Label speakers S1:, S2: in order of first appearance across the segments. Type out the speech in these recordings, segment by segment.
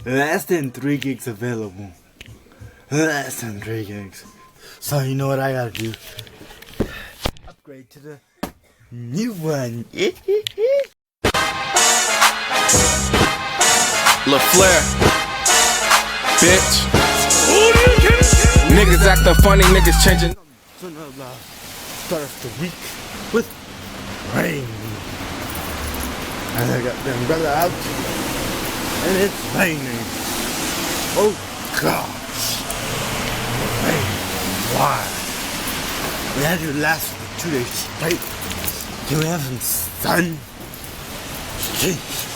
S1: Less than 3 gigs available. Less than 3 gigs. So you know what I gotta do? Upgrade to the new one.
S2: LaFleur, bitch. Niggas acting funny, niggas changing.
S1: So now, start off the week with rain. And I got the umbrella out, and it's raining. Oh gosh, rain. Why? We had it last 2 days straight. Can we have some sun? Jeez.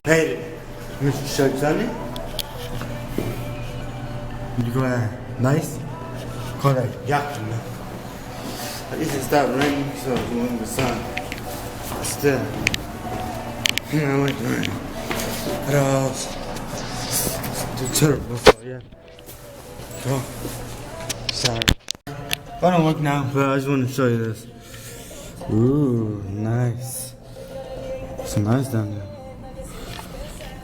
S1: Hey, Mr. Shark Sunny? You go nice? Call that yakima. At least it stopped raining, so it's going the sun. But still, I like the rain. But it's terrible, so yeah. So, sorry. I don't look now, but I just want to show you this. Ooh, nice. It's nice down there.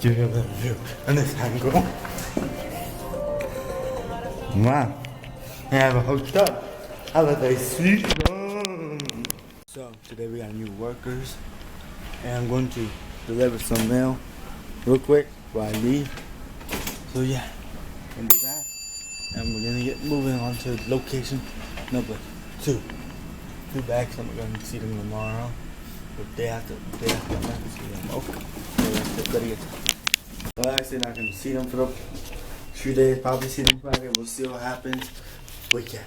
S1: Give you a better view. And this angle. Wow. I have a hooked up. How about they sweet? So today we got new workers, and I'm going to deliver some mail real quick before I leave. So yeah, gonna do that, and we're gonna get moving on to location number 2. 2 bags, and we're gonna see them tomorrow. The day after, I'm not gonna see them. Okay. So gotta get. Well, actually not gonna see them for the 3 days. Probably see them Friday. We'll see what happens. But yeah.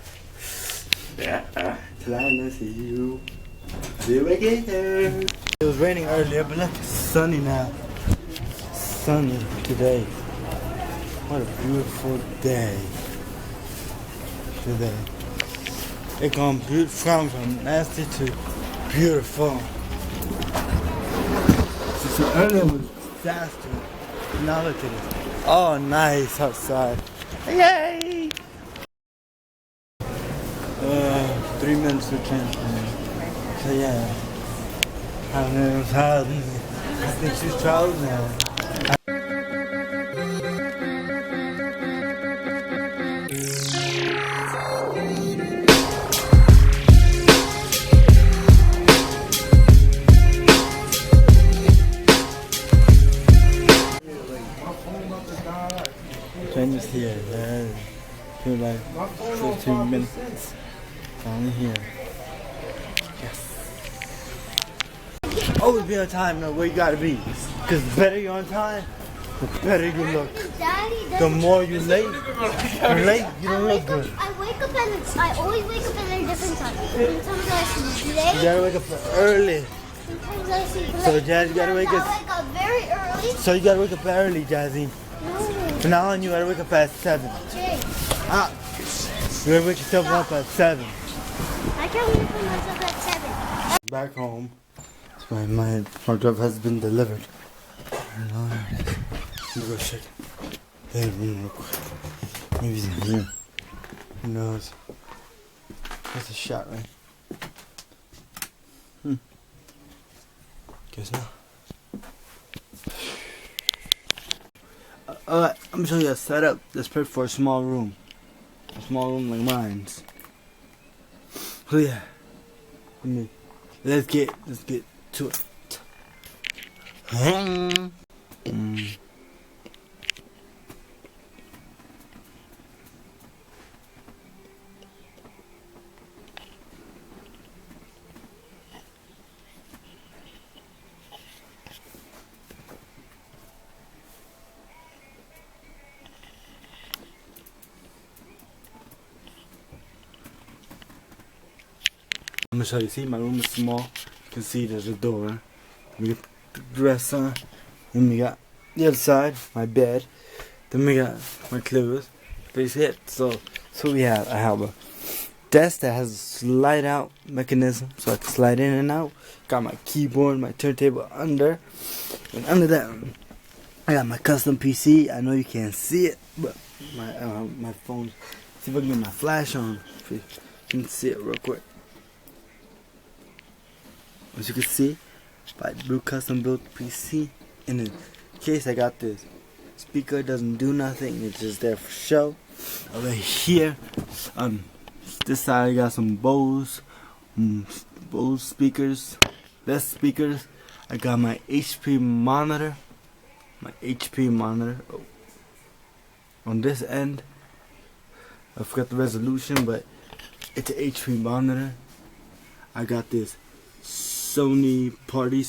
S1: Till I see you. See you again. It was raining earlier, but look, it's sunny now. Sunny today. What a beautiful day today. It gone from nasty to beautiful. So earlier was disaster. Now look at it. Oh, nice outside. Yay! 3 minutes to change. So yeah. I think she's child now. Changes here. Feel like 15 minutes. Only here. Yes. Always be on time, know where you gotta be. Cause the better you're on time, the better you look. The more you're late, you don't look good.
S3: I always wake up at a different time. Sometimes I sleep late.
S1: You gotta wake up early.
S3: Sometimes I sleep late.
S1: So Jazzy, you gotta wake
S3: I
S1: up.
S3: wake up very early.
S1: So you gotta wake up early, Jazzy.
S3: No.
S1: From now on, you gotta wake up at 7.
S3: Jay,
S1: You gotta wake yourself up at 7.
S3: I can't wake myself at 7.
S1: Back home. That's why my hard drive has been delivered. And there it is. Let me go check the room real quick. Maybe he's in here. Who knows? That's a shot, right? Guess not. Alright, I'm gonna show you a setup that's perfect for a small room. A small room like mine's. So yeah. Let's get to it. I'm gonna show you. See, my room is small. You can see there's a door. We got the dress on. Then we got the other side, my bed. Then we got my clothes. That's it. So we have. I have a desk that has a slide out mechanism, so I can slide in and out. Got my keyboard, my turntable under, and under that, I got my custom PC. I know you can't see it, but my phone. See if I can get my flash on. If you can see it real quick. As you can see, my blue custom built PC. In the case, I got this speaker doesn't do nothing. It's just there for show. Over here, this side I got some Bose speakers, best speakers. I got my HP monitor. Oh. On this end, I forgot the resolution, but it's an HP monitor. I got this Sony party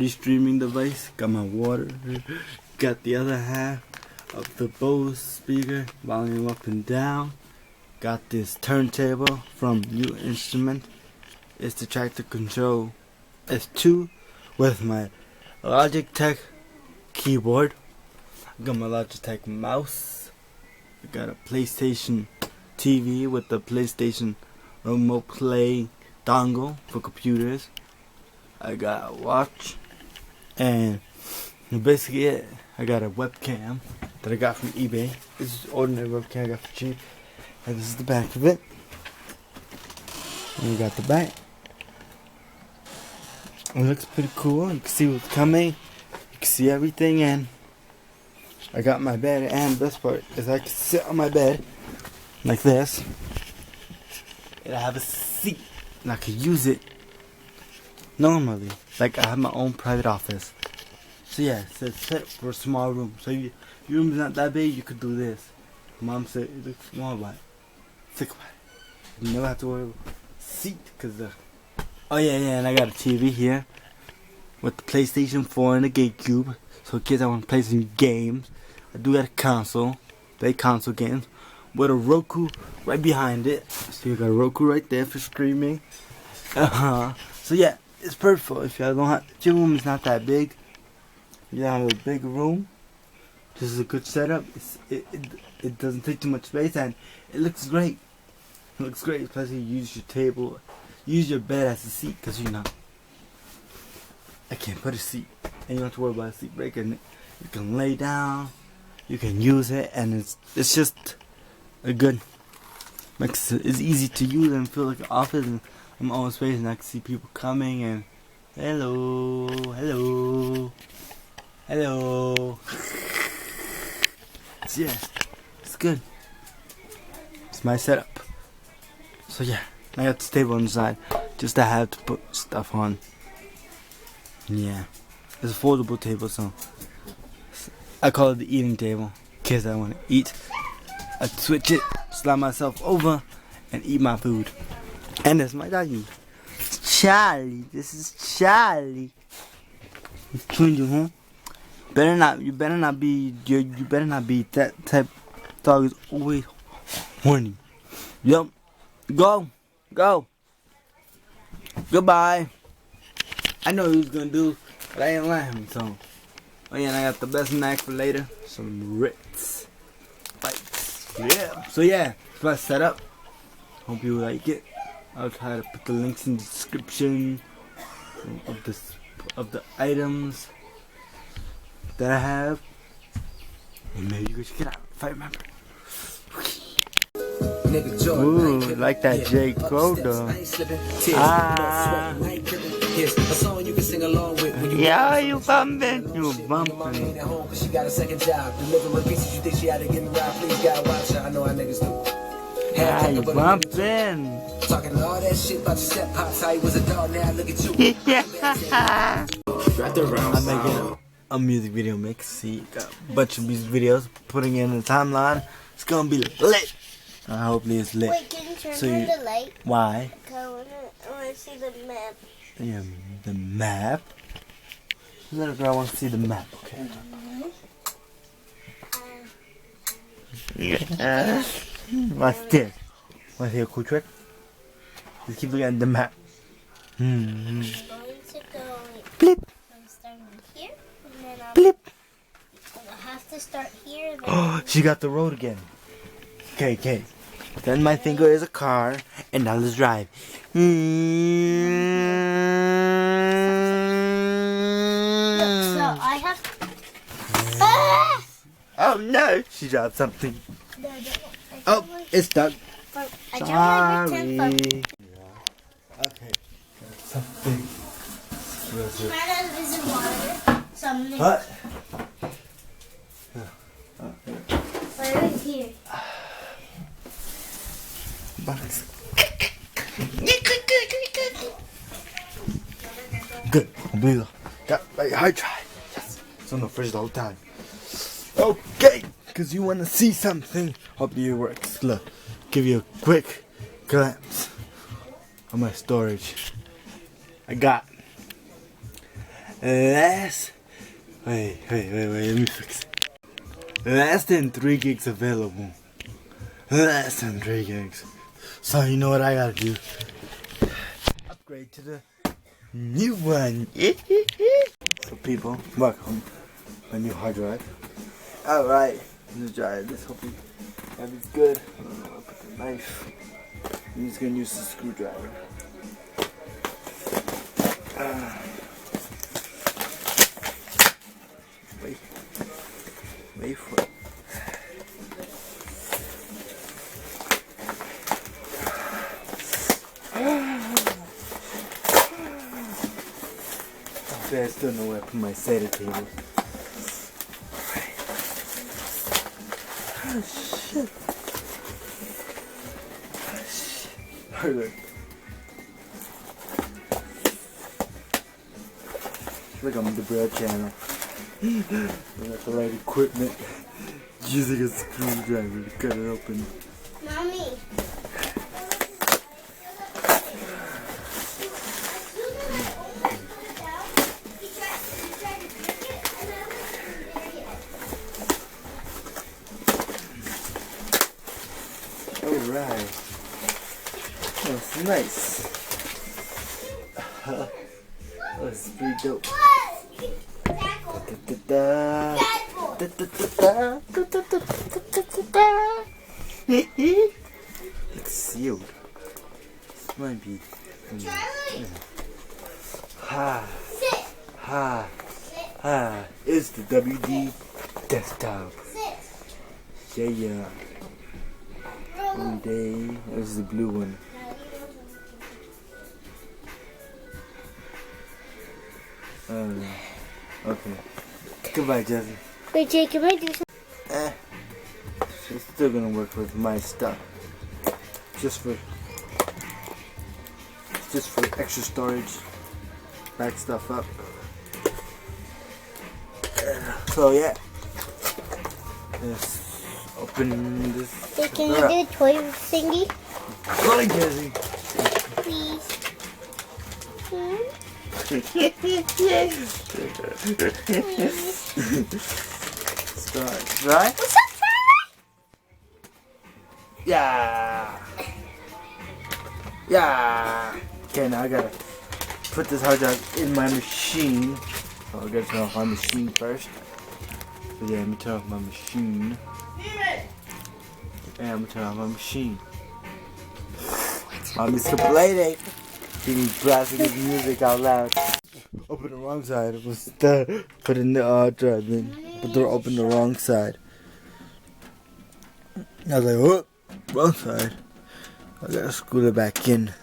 S1: streaming device. Got my water. Got the other half of the Bose speaker, volume up and down. Got this turntable from New Instrument. It's the Tractor Control S2 with my Logitech keyboard. I got my Logitech mouse. I got a PlayStation TV with the PlayStation remote play dongle for computers. I got a watch, and basically it. I got a webcam that I got from eBay. This is ordinary webcam I got for cheap. And this is the back of it. And we got the back. It looks pretty cool. You can see what's coming. You can see everything, and I got my bed, and the best part is I can sit on my bed like this. And I have a seat, and I can use it normally. Like I have my own private office. So yeah, it's set for a small room. So your room is not that big, you could do this. Mom said it looks small, but think about it. You never have to worry about seat, cause oh yeah, and I got a TV here with the PlayStation 4 and the GameCube. So in case I want to play some games, I do got a console, play console games with a Roku right behind it. So you got a Roku right there for streaming. So yeah, it's perfect if you don't have. If your room is not that big, you have a big room. This is a good setup. It doesn't take too much space, and it looks great. It looks great, especially use your table, use your bed as a seat, cause I can't put a seat, and you don't have to worry about a seat breaking. You can lay down, you can use it, and it's just a good. It's easy to use and feel like an office, and I'm always space, and I can see people coming and hello. So yeah, it's good. It's my setup. So yeah, I got this table on the side just to have to put stuff on. Yeah, it's a foldable table, so I call it the eating table. In case I want to eat, I switch it, slide myself over, and eat my food. And that's my doggy, Charlie. This is Charlie. It's changing, huh? You better not be that type. Dog is always horny. Yep. Go. Goodbye. I know what he was gonna do, but I didn't let him. So, oh yeah, and I got the best snack for later. Some Ritz bites. Yeah. So yeah, it's my setup. Hope you like it. I'll try to put the links in the description of the items that I have, and maybe you can check it out if I remember. Ooh, like that J. Cole though. Yeah, you bumpin'. She got a second job, delivering pieces. You think she had to get me right? Please, God, watch her. I know how niggas do. Yeah, you bumpin'. Talking all that shit about your step pops. How he was a dog, now look at you. I'm making a music video mix. See, got a bunch of music videos, putting it in the timeline. It's gonna be lit. Hopefully it's lit.
S3: Wait, can you turn on the light?
S1: Why?
S3: I want to see the map.
S1: Yeah, the map? Little girl wants to see the map, okay. What's this? Want to see a cool trick? Just keep looking at the map.
S3: I'm going to go...
S1: Blip.
S3: I'm starting here, and then
S1: Blip.
S3: I'll have to start here.
S1: Oh, she got the road again. Okay. Then my finger is a car, and now let's drive.
S3: So I have... Ah!
S1: Oh no! She dropped something.
S3: No,
S1: Oh, it's stuck.
S3: I dropped my pretend phone.
S1: Okay. Something.
S3: Is in water. So I'm gonna...
S1: What? box. Good. Unbelievable. Got my hard drive. Yes. It's on the fridge the whole time. Okay. Because you want to see something. Hopefully it works. Look. Give you a quick glance on my storage. I got less. Wait. Let me fix it. Less than 3 gigs available. Less than 3 gigs. So you know what I gotta do? Upgrade to the new one. So people, welcome my new hard drive. Alright, let's try this. Hopefully everything's good. I'll put the knife. I'm just gonna use the screwdriver. Wait for it. I still know where I put my cider table. Oh shit. Alright. Look, I'm the bread channel. I got the right equipment. Using a screwdriver to cut it open.
S3: Mommy.
S1: Alright. That's nice. That's pretty dope. Looks sealed. This might be. It's the WD desktop. Yeah. One day. This is the blue one. Okay. Goodbye, Jesse.
S3: Wait, Jake, can I do something?
S1: It's still gonna work with my stuff. Just for extra storage. Back stuff up. So yeah. Let's open this.
S3: Jake, can you do a toy thingy?
S1: Go on, Jesse.
S3: Please.
S1: Start, right?
S3: What's up, Charlie?
S1: Yeah. Okay, now I gotta put this hard drive in my machine. So I gotta turn off my machine first. So yeah, let me turn off my machine. And I'm gonna turn off my machine. Mommy's complaining. He's blasting his music out loud. Open the wrong side. It was put in the hard drive in. But they're open the wrong side. I was like, oh, wrong side. I gotta screw it back in.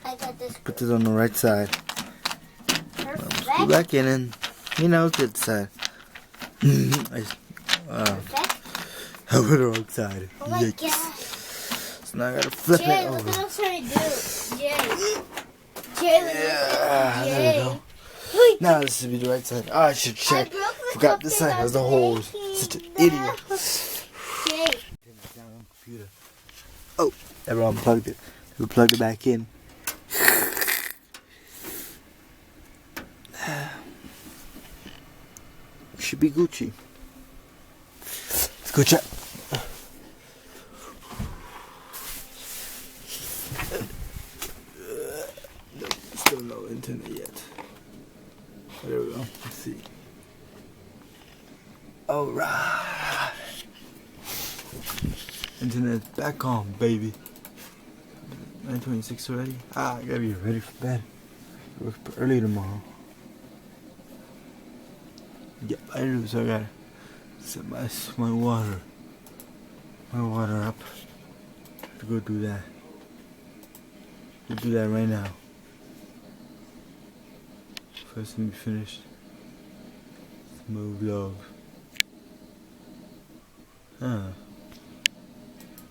S3: I got this.
S1: Put this on the right side. Screw back in and, good side. I put the wrong side.
S3: Oh my
S1: Yikes.
S3: god.
S1: So now I gotta flip
S3: Jay,
S1: it
S3: look
S1: over.
S3: what I'm trying to do. Jay,
S1: Yeah,
S3: Jay.
S1: there we go.
S3: Wait,
S1: Now this should be the right side. Oh, I should
S3: I
S1: check.
S3: broke the
S1: Forgot
S3: cup
S1: this
S3: that
S1: side
S3: I
S1: has the
S3: was
S1: holes.
S3: making.
S1: Such an idiot.
S3: Jay.
S1: Oh, never unplugged it. We plugged it back in. Should be Gucci. Let's go check. Nope, still no internet yet. There we go. Let's see. Alright. Internet's back on, baby. 9:26 already? I gotta be ready for bed. Work early tomorrow. Yep, I do, so I gotta set my water up to go do that. We'll do that right now. First, let me finish my vlog.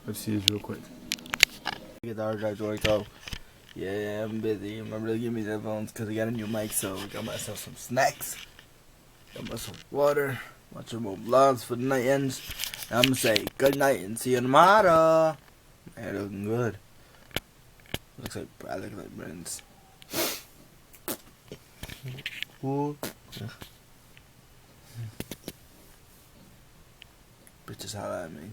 S1: Let's see this real quick. Get the hard drive to work though. Yeah, I'm busy. Remember to give me the headphones because I got a new mic, so I got myself some snacks. Got myself water. Watch some more vlogs for the night ends. And I'm gonna say good night and see you tomorrow. My hair looking good. Looks like I look like Brent's. Ooh. Bitches holla at me.